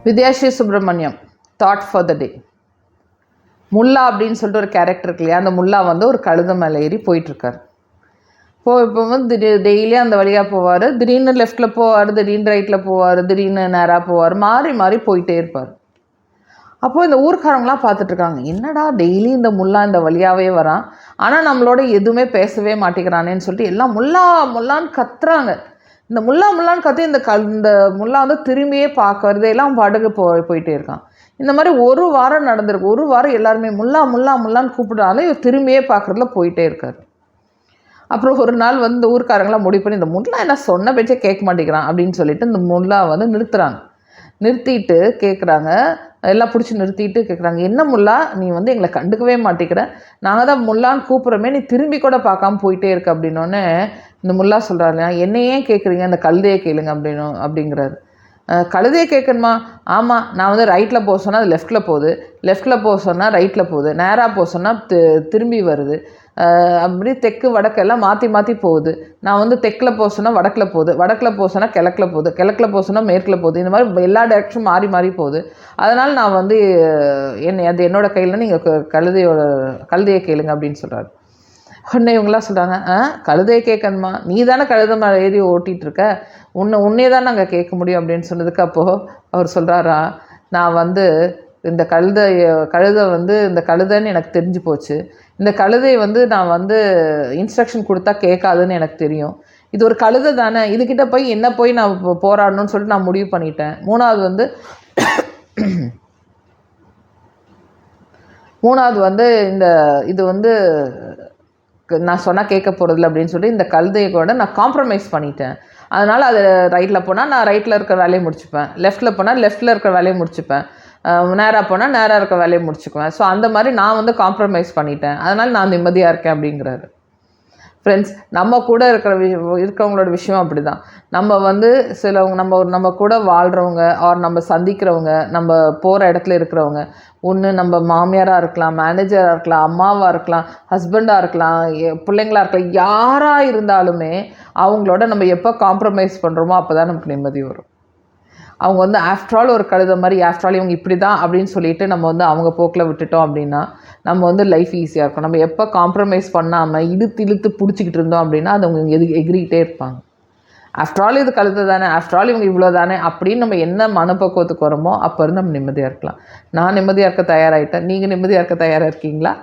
Vidyasri Subramaniam thought for the day. முல்லா அப்படின்னு சொல்லிட்டு ஒரு கேரக்டர் இருக்கு இல்லையா, அந்த முல்லா வந்து ஒரு கழுதை மேலே ஏறி போயிட்டுருக்கார். இப்போ வந்து டெய்லியும் அந்த வழியாக போவார். திடீர்னு லெஃப்ட்டில் போவார், திடீர்னு ரைட்டில் போவார், திடீர்னு நேராக போவார், மாறி மாறி போயிட்டே இருப்பார். அப்போது இந்த ஊர்க்காரங்களாம் பார்த்துட்ருக்காங்க, என்னடா டெய்லி இந்த முல்லா இந்த வழியாகவே வரான், ஆனால் நம்மளோட எதுவுமே பேசவே மாட்டேங்கிறானேன்னு சொல்லிட்டு எல்லாம் முல்லா முல்லான்னு கத்துறாங்க. இந்த முல்லா முல்லான்னு கத்தி இந்த முல்லா வந்து திரும்பியே பார்க்கறது எல்லாம் பாட்டுக்கு போயிட்டே இருக்கான். இந்த மாதிரி ஒரு வாரம் நடந்திருக்கு. ஒரு வாரம் எல்லாருமே முல்லா முல்லா முல்லான்னு கூப்பிடுறாலும் இவர் திரும்பியே பார்க்குறதுல போயிட்டே இருக்கார். அப்புறம் ஒரு நாள் வந்து இந்த ஊர்க்காரங்களாம் முடிவு பண்ணி, இந்த முல்லா என்ன சொன்ன பேச்சே கேட்க மாட்டேங்கிறான் அப்படின்னு சொல்லிட்டு இந்த முல்லா வந்து நிறுத்துறாங்க. நிறுத்திட்டு கேட்குறாங்க, எல்லாம் பிடிச்சி நிறுத்திட்டு கேட்குறாங்க, என்ன முல்லா நீ வந்து எங்களை கண்டுக்கவே மாட்டேங்கிற, நாங்கள் தான் முல்லான்னு கூப்பிட்றோமே, நீ திரும்பி கூட பார்க்காம போயிட்டே இருக்க அப்படின்னோடனே இந்த முல்லா சொல்கிறாரு, என்னையே கேட்குறீங்க, இந்த கழுதையை கேளுங்க அப்படிங்கிறாரு. கழுதையை கேட்கணுமா? ஆமாம், நான் வந்து ரைட்டில் போக சொன்னால் அது லெஃப்ட்டில் போகுது, லெஃப்ட்டில் போக சொன்னால் ரைட்டில் போகுது, நேராக போக சொன்னால் திரும்பி வருது, அப்படி தெற்கு வடக்கெல்லாம் மாற்றி மாற்றி போகுது. நான் வந்து தெற்கில் போக சொன்னால் வடக்கில் போகுது, வடக்கில் போக சொன்னால் கிழக்கில் போகுது, கிழக்கில் போக சொன்னால் மேற்கில் போகுது, இந்த மாதிரி எல்லா டைரக்ஷனும் மாறி மாறி போகுது. அதனால் நான் வந்து அது என்னோடய கையில் நீங்கள் கழுதையை கேளுங்க அப்படின்னு சொல்கிறாரு. உடனே இவங்களாம் சொல்கிறாங்க, கழுதையை கேட்கணுமா, நீ தானே கழுதை மேலே ஏறி ஓட்டிகிட்ருக்க, உன்னே தான் நாங்கள் கேட்க முடியும் அப்படின்னு சொன்னதுக்கு அப்போது அவர் சொல்கிறாரா, நான் வந்து இந்த கழுதை வந்து இந்த கழுதைன்னு எனக்கு தெரிஞ்சு போச்சு, இந்த கழுதை வந்து நான் வந்து இன்ஸ்ட்ரக்ஷன் கொடுத்தா கேட்காதுன்னு எனக்கு தெரியும், இது ஒரு கழுதை தானே, இதுக்கிட்ட போய் என்ன போய் நான் போராடணும்னு சொல்லிட்டு நான் முடிவு பண்ணிட்டேன். மூணாவது வந்து இது வந்து நான் சொன்னால் கேட்க போகிறதில்ல அப்படின்னு சொல்லி இந்த கழுதையை கூட நான் காம்ப்ரமைஸ் பண்ணிட்டேன். அதனால் அது ரைட்டில் போனால் நான் ரைட்டில் இருக்கிற வேலையை முடிச்சுப்பேன், லெஃப்ட்டில் போனால் லெஃப்ட்டில் இருக்கிற வேலையை முடிச்சுப்பேன், நேராக போனால் நேராக இருக்கிற வேலையை முடிச்சுக்குவேன். ஸோ அந்த மாதிரி நான் வந்து காம்ப்ரமைஸ் பண்ணிட்டேன், அதனால் நான் நிம்மதியாக இருக்கேன் அப்படிங்கிறாரு. ஃப்ரெண்ட்ஸ், நம்ம கூட இருக்கிறவங்களோட விஷயம் அப்படி தான். நம்ம வந்து நம்ம கூட வாழ்கிறவங்க ஆர் நம்ம சந்திக்கிறவங்க, நம்ம போகிற இடத்துல இருக்கிறவங்க, ஒன்று நம்ம மாமியாராக இருக்கலாம், மேனேஜராக இருக்கலாம், அம்மாவாக இருக்கலாம், ஹஸ்பண்டாக இருக்கலாம், பிள்ளைங்களாக இருக்கலாம், யாராக இருந்தாலுமே அவங்களோட நம்ம எப்போ காம்ப்ரமைஸ் பண்ணுறோமோ அப்போ தான் நமக்கு நிம்மதி வரும். அவங்க வந்து ஆஃப்டரால் ஒரு கழுதை மாதிரி, ஆஃப்டரால் இவங்க இப்படி தான் அப்படின்னு சொல்லிட்டு நம்ம வந்து அவங்க போக்கில் விட்டுட்டோம் அப்படின்னா நம்ம வந்து லைஃப் ஈஸியாக இருக்கும். நம்ம எப்போ காம்ப்ரமைஸ் பண்ணாமல் இழுத்து பிடிச்சிக்கிட்டு இருந்தோம் அப்படின்னா அது அவங்க எகிரிக்கிட்டே இருப்பாங்க. ஆஃப்டரால் இது கழுதை தானே, ஆஃப்டரால் இவங்க இவ்வளோ தானே அப்படின்னு நம்ம என்ன மனப்பக்குவத்துக்கு வரோமோ அப்போ இருந்து நம்ம நிம்மதியாக இருக்கலாம். நான் நிம்மதியாக இருக்க தயாராகிட்டேன். நீங்கள் நிம்மதியாக இருக்க தயாராக இருக்கீங்களா?